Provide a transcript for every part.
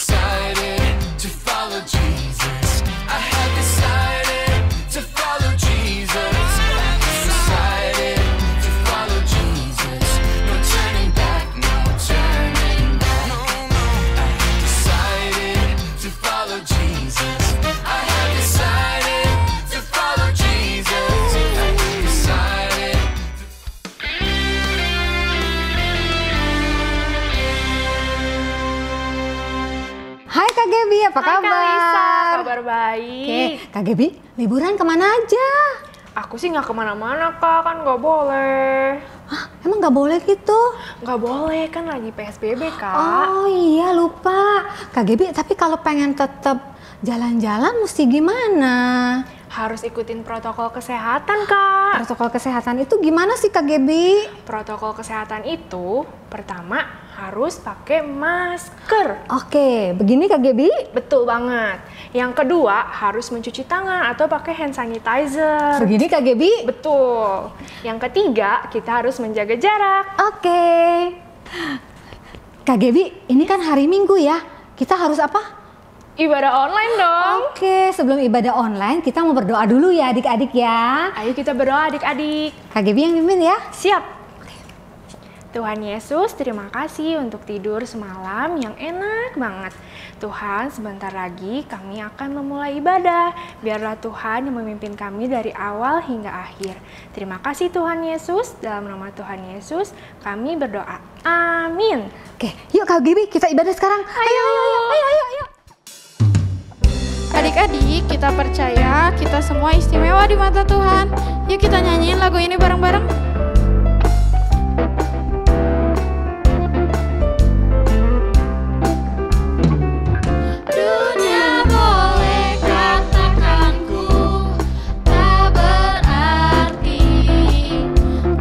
decided to follow Jesus. I have decided to follow Jesus. Decided to follow Jesus. No turning back, no turning back. No, no. I have decided to follow Jesus. I have decided to follow Jesus. I have decided. Hai Kak Gaby, apa kabar? Hai Kak Lisa, kabar baik. Oke, Kak Gaby, liburan kemana aja? Aku sih nggak kemana-mana Kak, kan nggak boleh. Hah, emang nggak boleh gitu? Nggak boleh, kan lagi PSBB Kak. Oh iya, lupa. Kak Gaby, tapi kalau pengen tetap jalan-jalan mesti gimana? Harus ikutin protokol kesehatan Kak. Protokol kesehatan itu gimana sih Kak Gaby? Protokol kesehatan itu pertama harus pakai masker. Oke, begini Kak Gaby. Betul banget. Yang kedua harus mencuci tangan atau pakai hand sanitizer. Begini Kak Gaby. Betul. Yang ketiga kita harus menjaga jarak. Oke. Kak Gaby, ini kan hari Minggu ya. Kita harus apa? Ibadah online dong. Oke, sebelum ibadah online kita mau berdoa dulu ya adik-adik ya. Ayo kita berdoa adik-adik. Kak Gaby yang pimpin ya. Siap. Tuhan Yesus, terima kasih untuk tidur semalam yang enak banget. Tuhan, sebentar lagi kami akan memulai ibadah. Biarlah Tuhan yang memimpin kami dari awal hingga akhir. Terima kasih Tuhan Yesus, dalam nama Tuhan Yesus kami berdoa. Amin. Oke, yuk Kak Gaby kita ibadah sekarang. Ayo. Adik-adik, kita percaya kita semua istimewa di mata Tuhan. Yuk kita nyanyiin lagu ini bareng-bareng. Dunia boleh katakan ku tak berarti.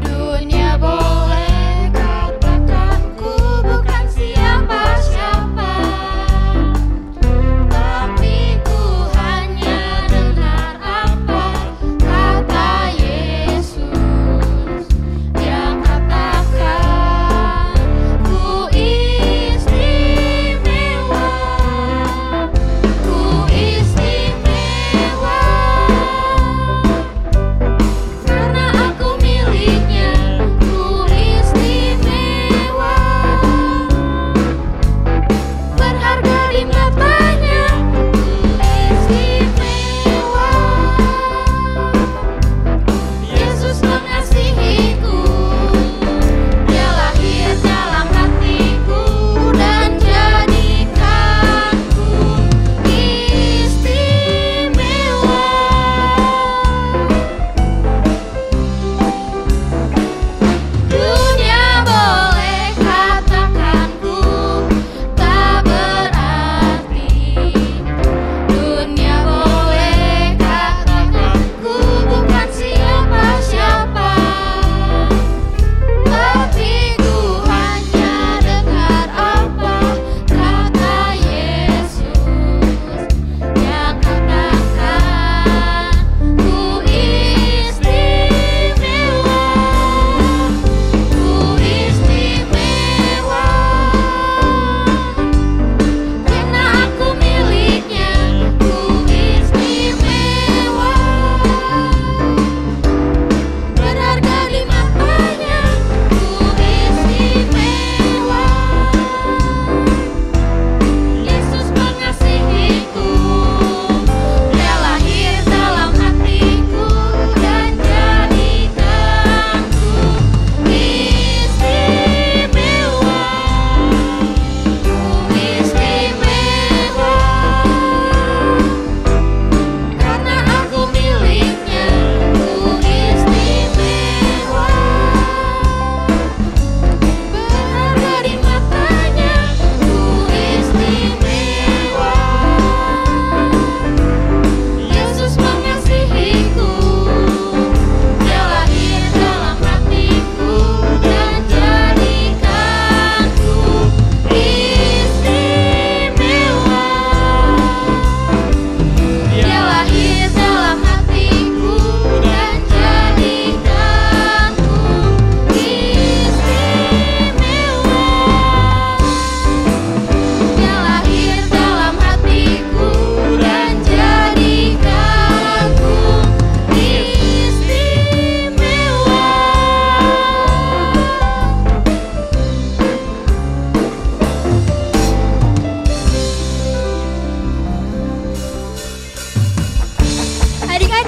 Dunia boleh katakan ku bukan siapa-siapa. Tapi ku hanya dengar apa kata Yesus.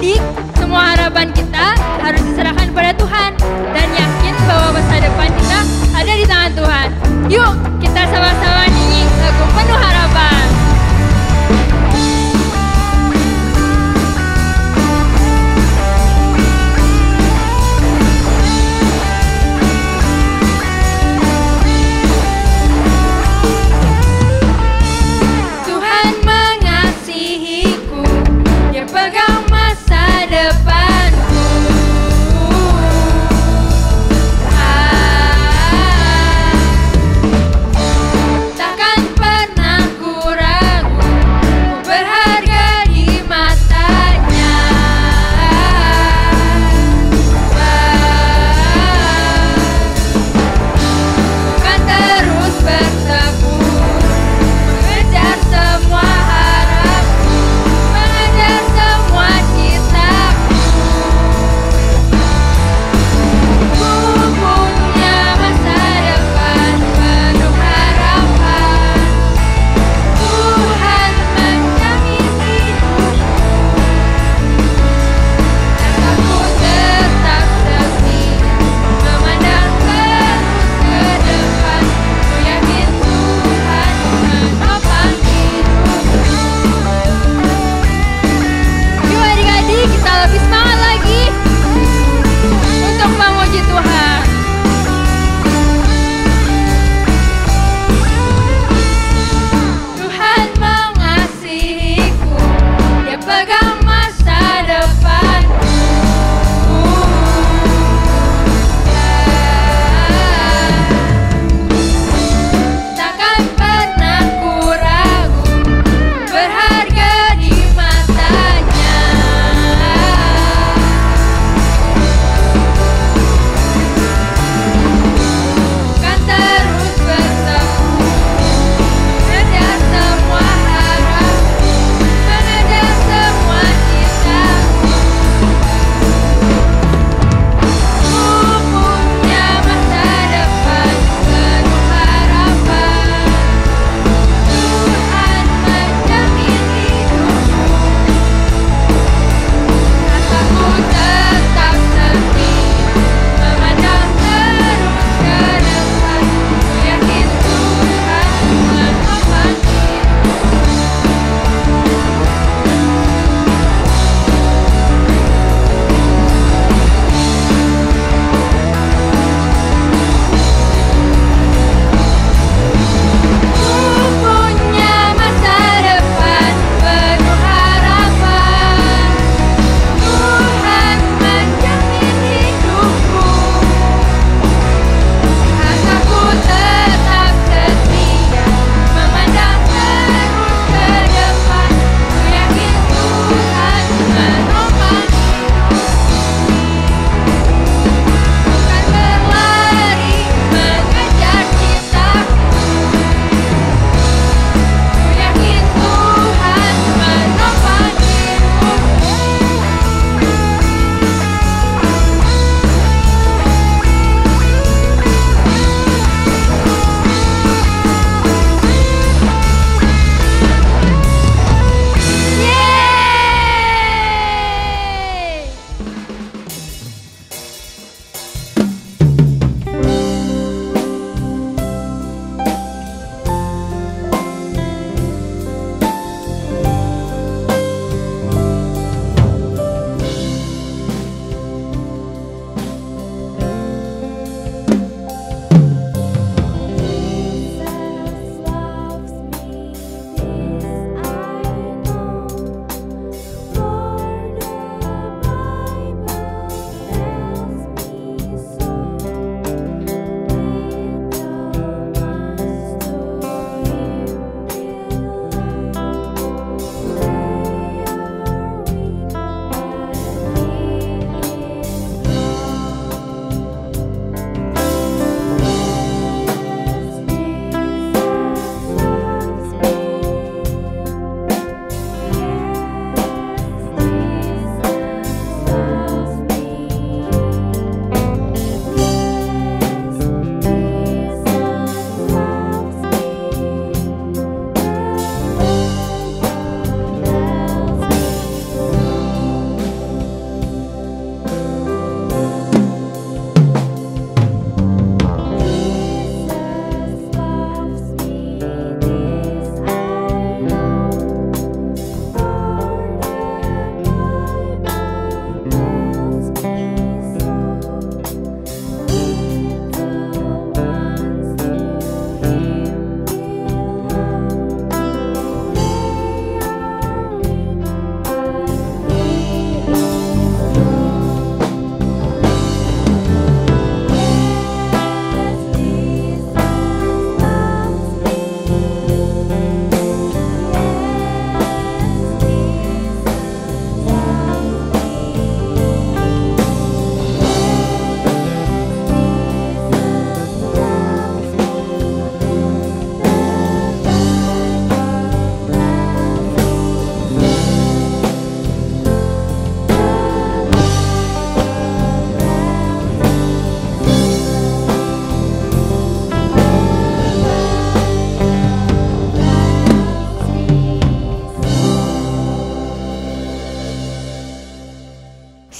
adik-adik, semua harapan kita harus diserahkan kepada Tuhan dan yakin bahwa masa depan kita ada di tangan Tuhan. Yuk, kita sama-sama nyanyi lagu penuh harapan. Tuhan mengasihiku, Dia pegang masa depanku. Takkan pernah ku ragu.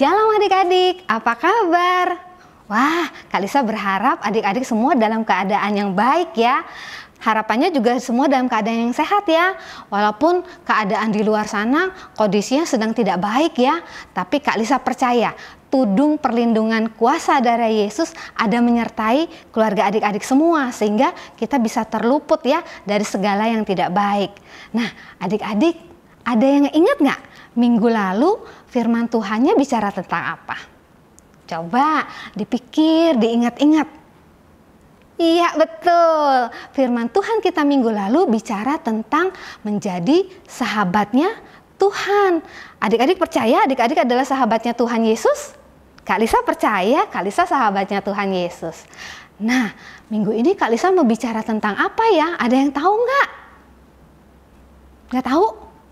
Shalom adik-adik, apa kabar? Wah, Kak Lisa berharap adik-adik semua dalam keadaan yang baik ya. Harapannya juga semua dalam keadaan yang sehat ya. Walaupun keadaan di luar sana kondisinya sedang tidak baik ya. Tapi Kak Lisa percaya tudung perlindungan kuasa darah Yesus ada menyertai keluarga adik-adik semua. Sehingga kita bisa terluput ya dari segala yang tidak baik. Nah adik-adik ada yang ingat nggak? Minggu lalu firman Tuhannya bicara tentang apa? Coba dipikir, diingat-ingat. Iya betul, firman Tuhan kita minggu lalu bicara tentang menjadi sahabatnya Tuhan. Adik-adik percaya adik-adik adalah sahabatnya Tuhan Yesus? Kak Lisa percaya Kak Lisa sahabatnya Tuhan Yesus. Nah minggu ini Kak Lisa mau bicara tentang apa ya? Ada yang tahu nggak? Nggak tahu?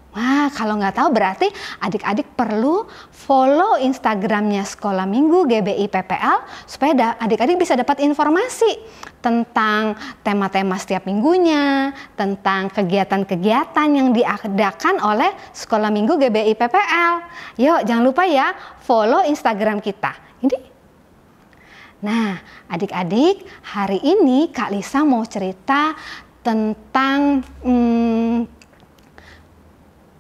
Nah, kalau nggak tahu berarti adik-adik perlu follow Instagramnya Sekolah Minggu GBI PPL supaya adik-adik bisa dapat informasi tentang tema-tema setiap minggunya, tentang kegiatan-kegiatan yang diadakan oleh Sekolah Minggu GBI PPL. Yuk, jangan lupa ya follow Instagram kita. Ini. Nah, adik-adik, hari ini Kak Lisa mau cerita tentang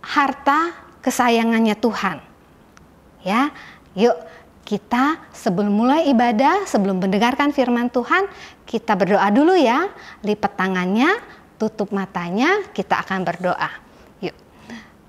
harta kesayangannya Tuhan. Ya, yuk kita sebelum mulai ibadah, sebelum mendengarkan firman Tuhan, kita berdoa dulu ya. Lipat tangannya, tutup matanya, kita akan berdoa. Yuk.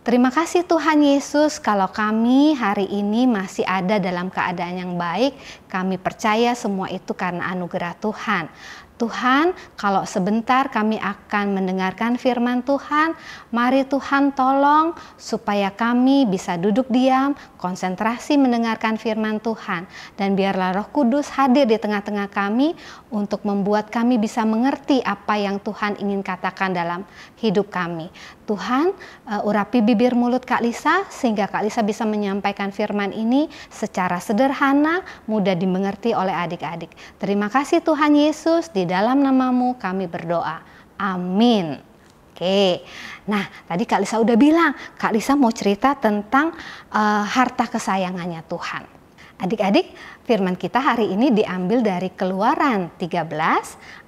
Terima kasih Tuhan Yesus kalau kami hari ini masih ada dalam keadaan yang baik. Kami percaya semua itu karena anugerah Tuhan. Tuhan, kalau sebentar kami akan mendengarkan firman Tuhan, mari Tuhan tolong supaya kami bisa duduk diam, konsentrasi mendengarkan firman Tuhan. Dan biarlah Roh Kudus hadir di tengah-tengah kami untuk membuat kami bisa mengerti apa yang Tuhan ingin katakan dalam hidup kami. Tuhan, urapi bibir mulut Kak Lisa sehingga Kak Lisa bisa menyampaikan firman ini secara sederhana, mudah dimengerti oleh adik-adik. Terima kasih Tuhan Yesus, di dalam namamu kami berdoa. Amin. Oke, nah tadi Kak Lisa udah bilang, Kak Lisa mau cerita tentang harta kesayangannya Tuhan. Adik-adik, firman kita hari ini diambil dari Keluaran 13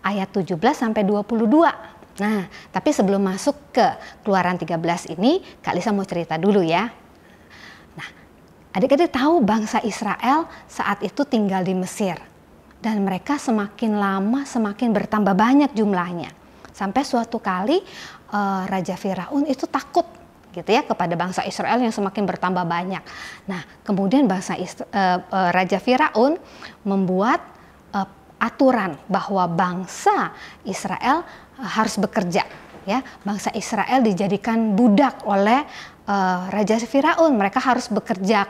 ayat 17 sampai 22. Nah, tapi sebelum masuk ke Keluaran 13 ini, Kak Lisa mau cerita dulu ya. Nah, adik-adik tahu bangsa Israel saat itu tinggal di Mesir. Dan mereka semakin lama semakin bertambah banyak jumlahnya. Sampai suatu kali Raja Firaun itu takut gitu ya kepada bangsa Israel yang semakin bertambah banyak. Nah, kemudian Raja Firaun membuat aturan bahwa bangsa Israel harus bekerja, ya. Bangsa Israel dijadikan budak oleh Raja Firaun. Mereka harus bekerja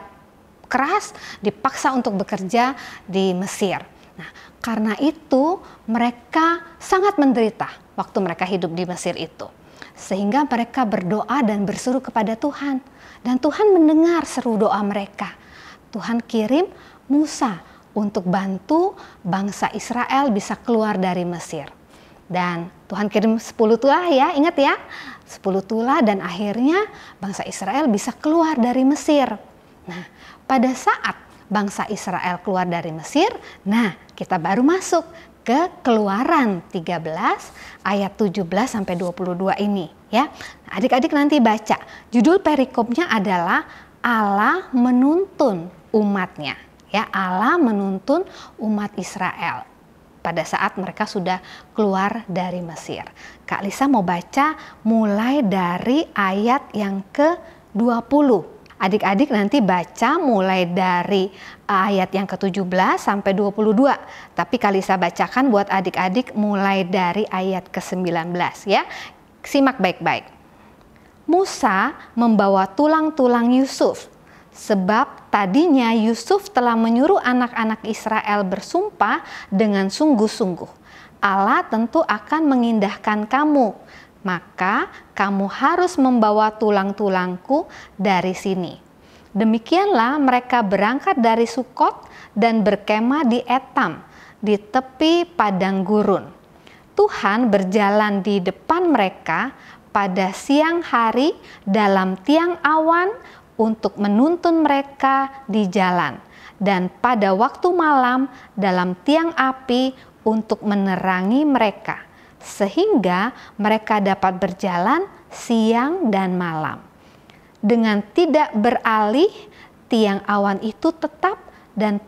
keras, dipaksa untuk bekerja di Mesir. Nah, karena itu mereka sangat menderita waktu mereka hidup di Mesir itu. Sehingga mereka berdoa dan berseru kepada Tuhan. Dan Tuhan mendengar seru doa mereka. Tuhan kirim Musa untuk bantu bangsa Israel bisa keluar dari Mesir. Dan Tuhan kirim 10 tulah ya, ingat ya. 10 tulah dan akhirnya bangsa Israel bisa keluar dari Mesir. Nah, pada saat bangsa Israel keluar dari Mesir, nah kita baru masuk ke Keluaran 13 ayat 17 sampai 22 ini ya. Adik-adik nanti baca. Judul perikopnya adalah Allah menuntun umatnya. Ya, Allah menuntun umat Israel pada saat mereka sudah keluar dari Mesir. Kak Lisa mau baca mulai dari ayat yang ke-20. Adik-adik nanti baca mulai dari ayat yang ke-17 sampai 22. Tapi Kak Lisa bacakan buat adik-adik mulai dari ayat ke-19 ya. Simak baik-baik. Musa membawa tulang-tulang Yusuf. Sebab tadinya Yusuf telah menyuruh anak-anak Israel bersumpah dengan sungguh-sungguh. Allah tentu akan mengindahkan kamu. Maka kamu harus membawa tulang-tulangku dari sini. Demikianlah mereka berangkat dari Sukot dan berkemah di Etam, di tepi padang gurun. Tuhan berjalan di depan mereka pada siang hari dalam tiang awan untuk menuntun mereka di jalan, dan pada waktu malam dalam tiang api untuk menerangi mereka, sehingga mereka dapat berjalan siang dan malam. Dengan tidak beralih, tiang awan itu tetap dan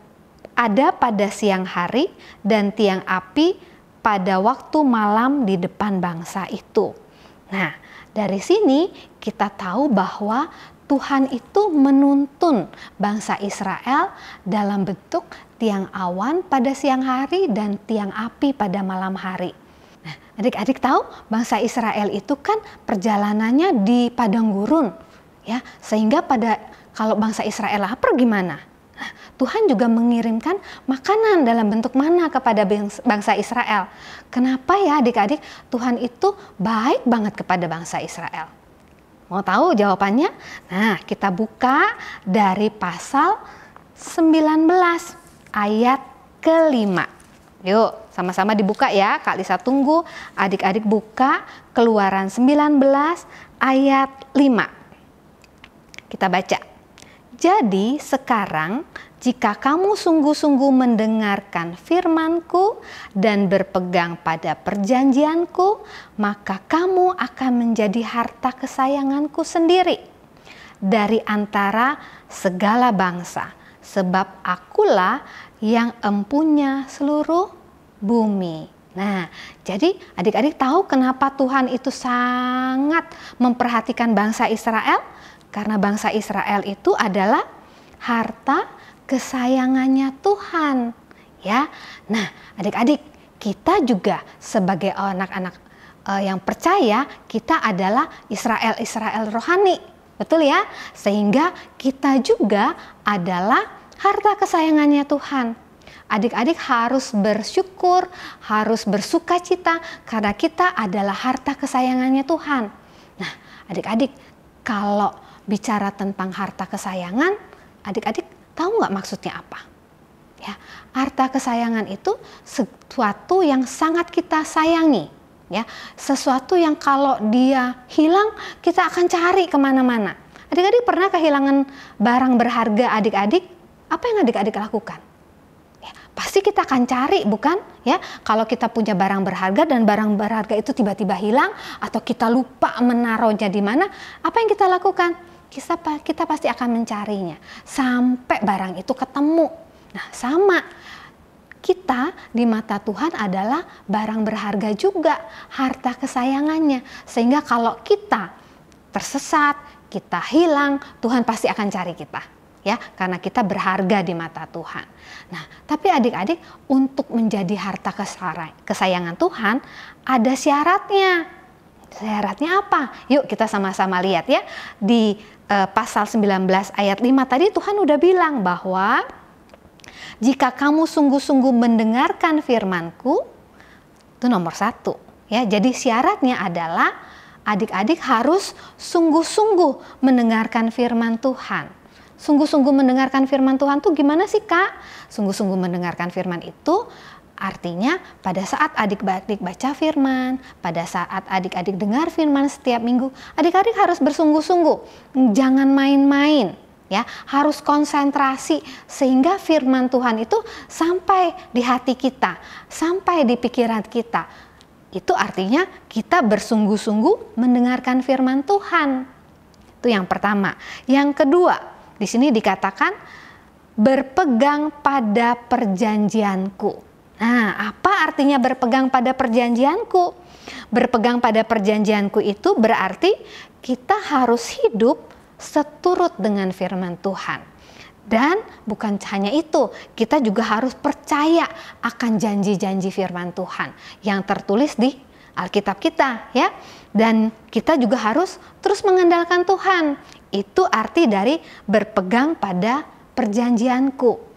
ada pada siang hari, dan tiang api pada waktu malam di depan bangsa itu. Nah, dari sini kita tahu bahwa Tuhan itu menuntun bangsa Israel dalam bentuk tiang awan pada siang hari dan tiang api pada malam hari. Nah, adik-adik tahu bangsa Israel itu kan perjalanannya di padang gurun, ya, sehingga kalau bangsa Israel lapar gimana? Nah, Tuhan juga mengirimkan makanan dalam bentuk mana kepada bangsa Israel. Kenapa ya adik-adik? Tuhan itu baik banget kepada bangsa Israel. Mau tahu jawabannya? Nah, kita buka dari pasal 19 ayat ke-5. Yuk, sama-sama dibuka ya. Kak Lisa tunggu adik-adik buka Keluaran 19 ayat 5. Kita baca. Jadi sekarang jika kamu sungguh-sungguh mendengarkan firman-Ku dan berpegang pada perjanjian-Ku, maka kamu akan menjadi harta kesayangan-Ku sendiri dari antara segala bangsa, sebab Akulah yang empunya seluruh bumi. Nah, jadi adik-adik tahu kenapa Tuhan itu sangat memperhatikan bangsa Israel? Karena bangsa Israel itu adalah harta kesayangannya Tuhan, ya. Nah, adik-adik, kita juga sebagai anak-anak yang percaya, kita adalah Israel rohani, betul ya? Sehingga kita juga adalah harta kesayangannya Tuhan. Adik-adik harus bersyukur, harus bersukacita karena kita adalah harta kesayangannya Tuhan. Nah, adik-adik, kalau bicara tentang harta kesayangan, adik-adik tahu nggak maksudnya apa? Ya, harta kesayangan itu sesuatu yang sangat kita sayangi, ya, sesuatu yang kalau dia hilang kita akan cari kemana-mana. Adik-adik pernah kehilangan barang berharga adik-adik? Apa yang adik-adik lakukan? Ya, pasti kita akan cari, bukan? Ya, kalau kita punya barang berharga dan barang berharga itu tiba-tiba hilang atau kita lupa menaruhnya di mana, apa yang kita lakukan? Kita pasti akan mencarinya sampai barang itu ketemu. Nah, sama kita di mata Tuhan adalah barang berharga juga, harta kesayangannya. Sehingga kalau kita tersesat, kita hilang, Tuhan pasti akan cari kita, ya, karena kita berharga di mata Tuhan. Nah, tapi adik-adik, untuk menjadi harta kesayangan Tuhan ada syaratnya. Syaratnya apa? Yuk kita sama-sama lihat ya. Di pasal 19 ayat 5 tadi Tuhan udah bilang bahwa jika kamu sungguh-sungguh mendengarkan firman-Ku, itu nomor 1. Ya, jadi syaratnya adalah adik-adik harus sungguh-sungguh mendengarkan firman Tuhan. Sungguh-sungguh mendengarkan firman Tuhan tuh gimana sih Kak? Sungguh-sungguh mendengarkan firman itu artinya pada saat adik-adik baca firman, pada saat adik-adik dengar firman setiap minggu, adik-adik harus bersungguh-sungguh, jangan main-main, ya, harus konsentrasi sehingga firman Tuhan itu sampai di hati kita, sampai di pikiran kita. Itu artinya kita bersungguh-sungguh mendengarkan firman Tuhan. Itu yang pertama. Yang kedua, di sini dikatakan berpegang pada perjanjianku. Nah, apa artinya berpegang pada perjanjianku? Berpegang pada perjanjianku itu berarti kita harus hidup seturut dengan firman Tuhan. Dan bukan hanya itu, kita juga harus percaya akan janji-janji firman Tuhan yang tertulis di Alkitab kita, ya. Dan kita juga harus terus mengandalkan Tuhan. Itu arti dari berpegang pada perjanjianku.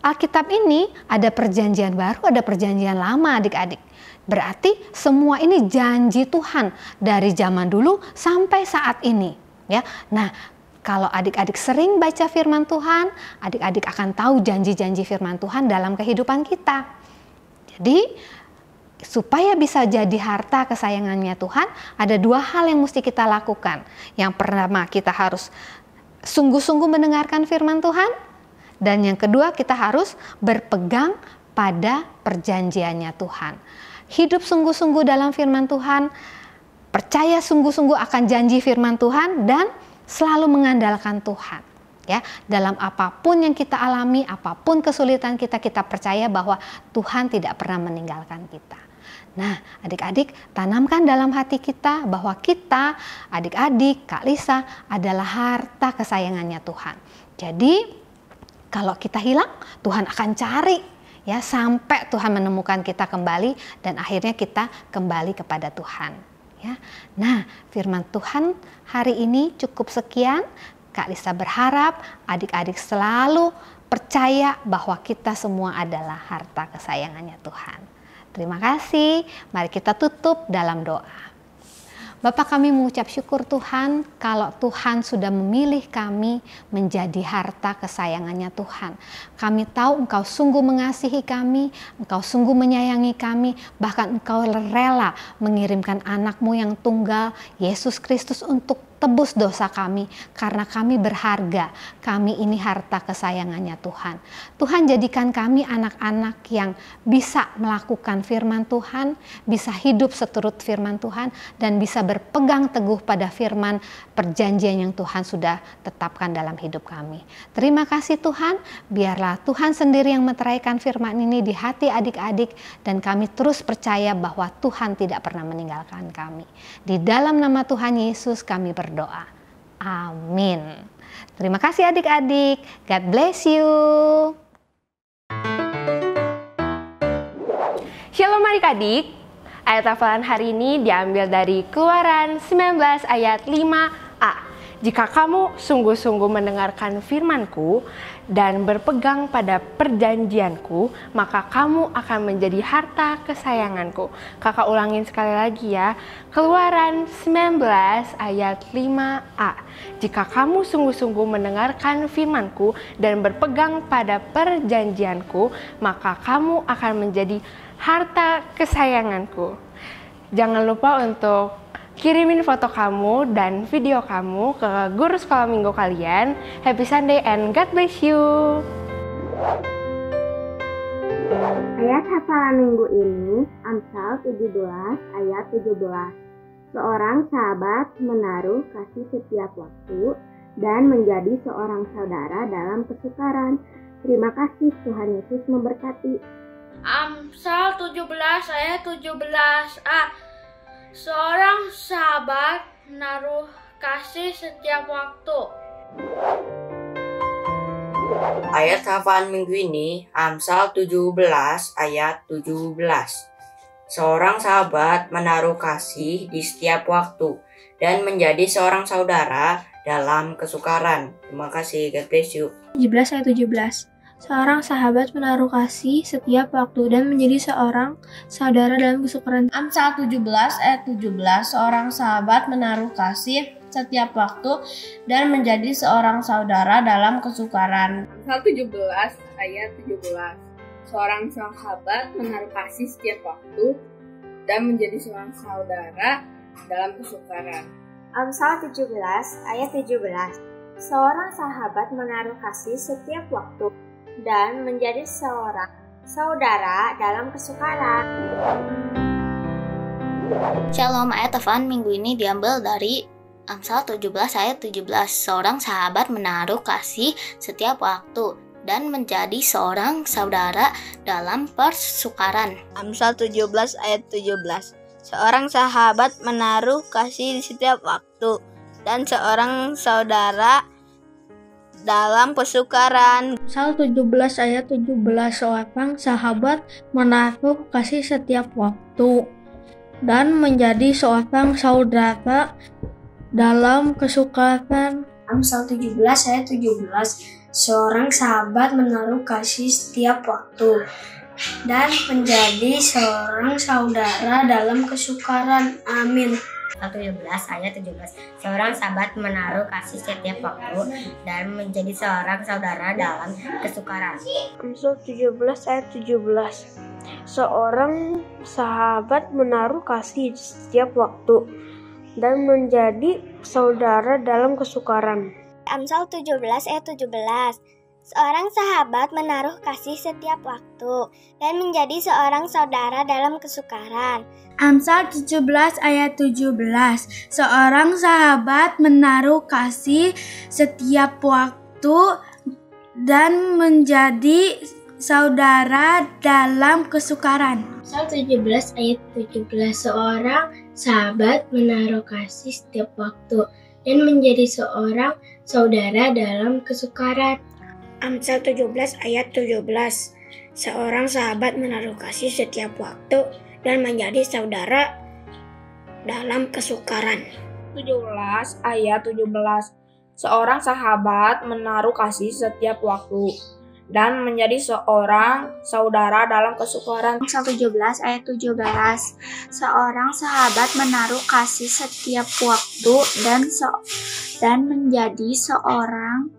Alkitab ini ada perjanjian baru, ada perjanjian lama adik-adik. Berarti semua ini janji Tuhan dari zaman dulu sampai saat ini, ya. Nah, kalau adik-adik sering baca firman Tuhan, adik-adik akan tahu janji-janji firman Tuhan dalam kehidupan kita. Jadi, supaya bisa jadi harta kesayangannya Tuhan, ada 2 hal yang mesti kita lakukan. Yang pertama, kita harus sungguh-sungguh mendengarkan firman Tuhan. Dan yang kedua, kita harus berpegang pada perjanjiannya Tuhan. Hidup sungguh-sungguh dalam firman Tuhan, percaya sungguh-sungguh akan janji firman Tuhan, dan selalu mengandalkan Tuhan. Ya, dalam apapun yang kita alami, apapun kesulitan kita, kita percaya bahwa Tuhan tidak pernah meninggalkan kita. Nah, adik-adik, tanamkan dalam hati kita bahwa kita, adik-adik, Kak Lisa, adalah harta kesayangannya Tuhan. Jadi, kalau kita hilang, Tuhan akan cari, ya, sampai Tuhan menemukan kita kembali, dan akhirnya kita kembali kepada Tuhan. Ya. Nah, firman Tuhan hari ini cukup sekian. Kak Lisa berharap adik-adik selalu percaya bahwa kita semua adalah harta kesayangannya Tuhan. Terima kasih. Mari kita tutup dalam doa. Bapa, kami mengucap syukur Tuhan kalau Tuhan sudah memilih kami menjadi harta kesayangannya Tuhan. Kami tahu Engkau sungguh mengasihi kami, Engkau sungguh menyayangi kami, bahkan Engkau rela mengirimkan anak-Mu yang tunggal, Yesus Kristus, untuk tebus dosa kami, karena kami berharga. Kami ini harta kesayangannya Tuhan. Tuhan, jadikan kami anak-anak yang bisa melakukan firman Tuhan, bisa hidup seturut firman Tuhan, dan bisa berpegang teguh pada firman perjanjian yang Tuhan sudah tetapkan dalam hidup kami. Terima kasih Tuhan, biarlah Tuhan sendiri yang meteraikan firman ini di hati adik-adik, dan kami terus percaya bahwa Tuhan tidak pernah meninggalkan kami. Di dalam nama Tuhan Yesus kami berdoa. Amin. Terima kasih adik-adik. God bless you. Shalom adik-adik. Ayat hafalan hari ini diambil dari Keluaran 19 ayat 5a. Jika kamu sungguh-sungguh mendengarkan firman-Ku dan berpegang pada perjanjian-Ku, maka kamu akan menjadi harta kesayangan-Ku. Kakak ulangin sekali lagi ya. Keluaran 19 ayat 5a. Jika kamu sungguh-sungguh mendengarkan firman-Ku dan berpegang pada perjanjian-Ku, maka kamu akan menjadi harta kesayangan-Ku. Jangan lupa untuk kirimin foto kamu dan video kamu ke guru sekolah minggu kalian. Happy Sunday and God bless you. Ayat hafalan minggu ini Amsal 17 ayat 17. Seorang sahabat menaruh kasih setiap waktu dan menjadi seorang saudara dalam kesukaran. Terima kasih, Tuhan Yesus memberkati. Amsal 17 ayat 17a. Seorang sahabat menaruh kasih setiap waktu. Ayat hafalan minggu ini Amsal 17 ayat 17. Seorang sahabat menaruh kasih di setiap waktu dan menjadi seorang saudara dalam kesukaran. Terima kasih, God bless you. 17 ayat 17. Seorang sahabat menaruh kasih setiap waktu dan menjadi seorang saudara dalam kesukaran. Amsal 17 ayat 17. Seorang sahabat menaruh kasih setiap waktu dan menjadi seorang saudara dalam kesukaran. Amsal 17 ayat 17. Seorang sahabat menaruh kasih setiap waktu dan menjadi seorang saudara dalam kesukaran. Amsal 17 ayat 17. Seorang sahabat menaruh kasih setiap waktu dan menjadi seorang saudara dalam kesukaran. Shalom, ayat hafalan minggu ini diambil dari Amsal 17 ayat 17. Seorang sahabat menaruh kasih setiap waktu dan menjadi seorang saudara dalam persukaran. Amsal 17 ayat 17. Seorang sahabat menaruh kasih di setiap waktu dan seorang saudara dalam kesukaran. Amsal 17 ayat 17. Seorang sahabat menaruh kasih setiap waktu dan menjadi seorang saudara dalam kesukaran. Amsal 17 ayat 17. Seorang sahabat menaruh kasih setiap waktu dan menjadi seorang saudara dalam kesukaran. Amin. 17 ayat 17. Seorang sahabat menaruh kasih setiap waktu dan menjadi seorang saudara dalam kesukaran. Amsal 17 ayat 17. Seorang sahabat menaruh kasih setiap waktu dan menjadi saudara dalam kesukaran. Amsal 17 ayat 17. Seorang sahabat menaruh kasih setiap waktu dan menjadi seorang saudara dalam kesukaran. Amsal 17 ayat 17. Seorang sahabat menaruh kasih setiap waktu dan menjadi saudara dalam kesukaran. Amsal 17 ayat 17. Seorang sahabat menaruh kasih setiap waktu dan menjadi seorang saudara dalam kesukaran. Amsal 17 ayat 17. Seorang sahabat menaruh kasih setiap waktu dan menjadi saudara dalam kesukaran. 17 ayat 17. Seorang sahabat menaruh kasih setiap waktu dan menjadi seorang saudara dalam kesukaran. Amsal 17 ayat 17. Seorang sahabat menaruh kasih setiap waktu dan menjadi seorang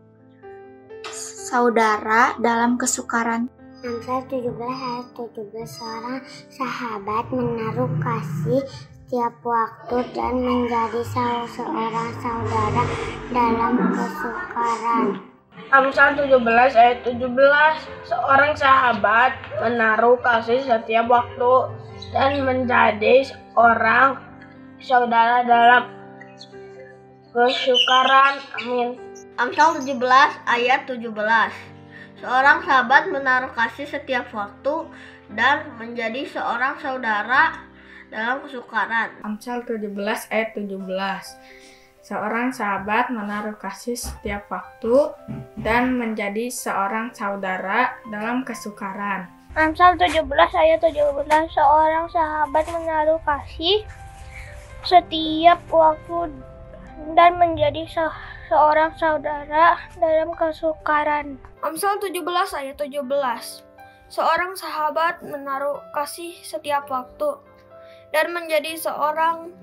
saudara dalam kesukaran. Amsal 17 ayat 17. Seorang sahabat menaruh kasih setiap waktu dan menjadi seorang saudara dalam kesukaran. Amsal 17 ayat 17. Seorang sahabat menaruh kasih setiap waktu dan menjadi seorang saudara dalam kesukaran. Amin. Amsal 17 ayat 17. Seorang sahabat menaruh kasih setiap waktu dan menjadi seorang saudara dalam kesukaran. Amsal 17 ayat 17. Seorang sahabat menaruh kasih setiap waktu dan menjadi seorang saudara dalam kesukaran. Amsal 17 ayat 17. Seorang sahabat menaruh kasih setiap waktu dan menjadi seorang saudara dalam kesukaran. Amsal 17 ayat 17. Seorang sahabat menaruh kasih setiap waktu dan menjadi seorang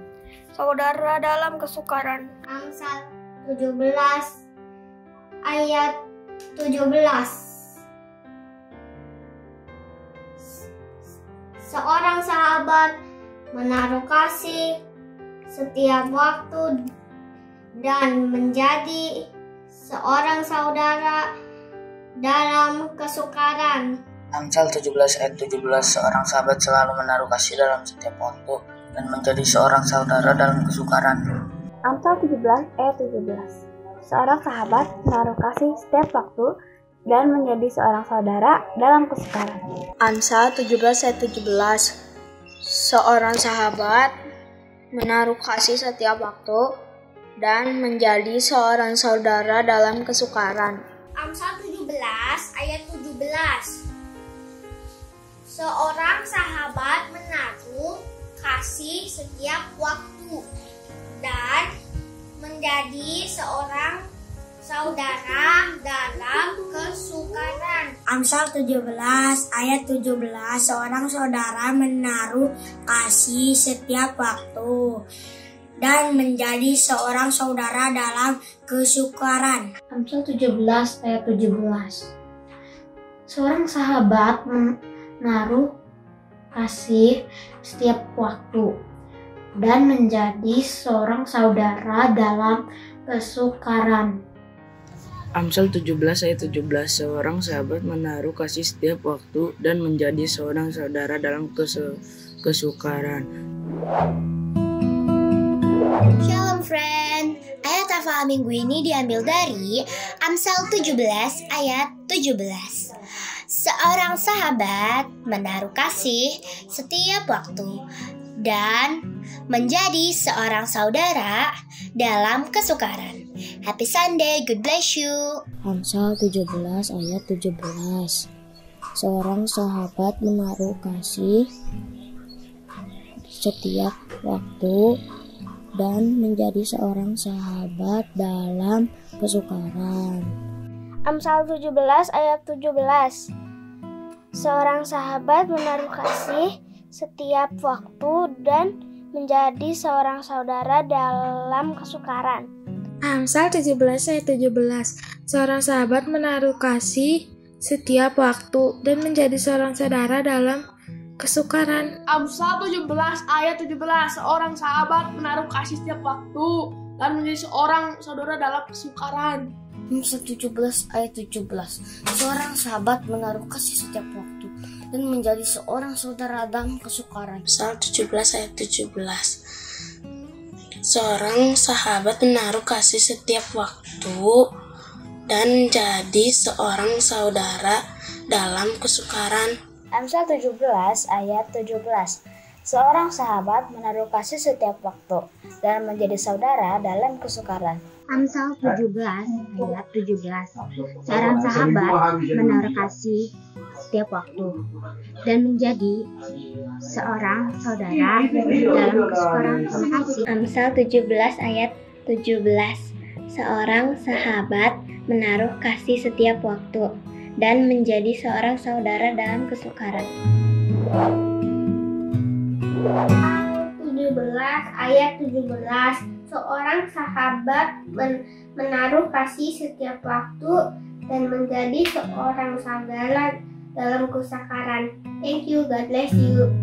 saudara dalam kesukaran. Amsal 17 ayat 17. Seorang sahabat menaruh kasih setiap waktu dan menjadi seorang saudara dalam kesukaran. Amsal 17 ayat 17. Seorang sahabat selalu menaruh kasih dalam setiap waktu dan menjadi seorang saudara dalam kesukaran. Amsal 17 ayat 17. Seorang sahabat menaruh kasih setiap waktu dan menjadi seorang saudara dalam kesukaran. Amsal 17 ayat 17. Seorang sahabat menaruh kasih setiap waktu dan menjadi seorang saudara dalam kesukaran. Amsal 17 ayat 17. Seorang sahabat menaruh kasih setiap waktu dan menjadi seorang saudara dalam kesukaran. Amsal 17 ayat 17. Seorang saudara menaruh kasih setiap waktu dan menjadi seorang saudara dalam kesukaran. Amsal 17 ayat 17. Seorang sahabat menaruh kasih setiap waktu dan menjadi seorang saudara dalam kesukaran. Amsal 17 ayat 17. Seorang sahabat menaruh kasih setiap waktu dan menjadi seorang saudara dalam kesukaran. Shalom friend, ayat hafal minggu ini diambil dari Amsal 17 ayat 17. Seorang sahabat menaruh kasih setiap waktu dan menjadi seorang saudara dalam kesukaran. Happy Sunday, God bless you. Amsal 17 ayat 17. Seorang sahabat menaruh kasih setiap waktu dan menjadi seorang sahabat dalam kesukaran. Amsal 17 ayat 17. Seorang sahabat menaruh kasih setiap waktu dan menjadi seorang saudara dalam kesukaran. Amsal 17 ayat 17. Seorang sahabat menaruh kasih setiap waktu dan menjadi seorang saudara dalam kesukaran. Amsal 17 ayat 17. Seorang sahabat menaruh kasih setiap waktu dan menjadi seorang saudara dalam kesukaran. Amsal 17 ayat 17. Seorang sahabat menaruh kasih setiap waktu dan menjadi seorang saudara dalam kesukaran. Amsal 17 ayat 17. Seorang sahabat menaruh kasih setiap waktu dan menjadi seorang saudara dalam kesukaran. Amsal 17 ayat 17. Seorang sahabat menaruh kasih setiap waktu dan menjadi saudara dalam kesukaran. Amsal 17 ayat 17. Seorang sahabat menaruh kasih setiap waktu dan menjadi seorang saudara dalam kesukaran. Terima kasih. Amsal 17 ayat 17. Seorang sahabat menaruh kasih setiap waktu dan menjadi seorang saudara dalam kesukaran. 17 ayat 17. Seorang sahabat menaruh kasih setiap waktu dan menjadi seorang saudara dalam kesukaran. Thank you, God bless you.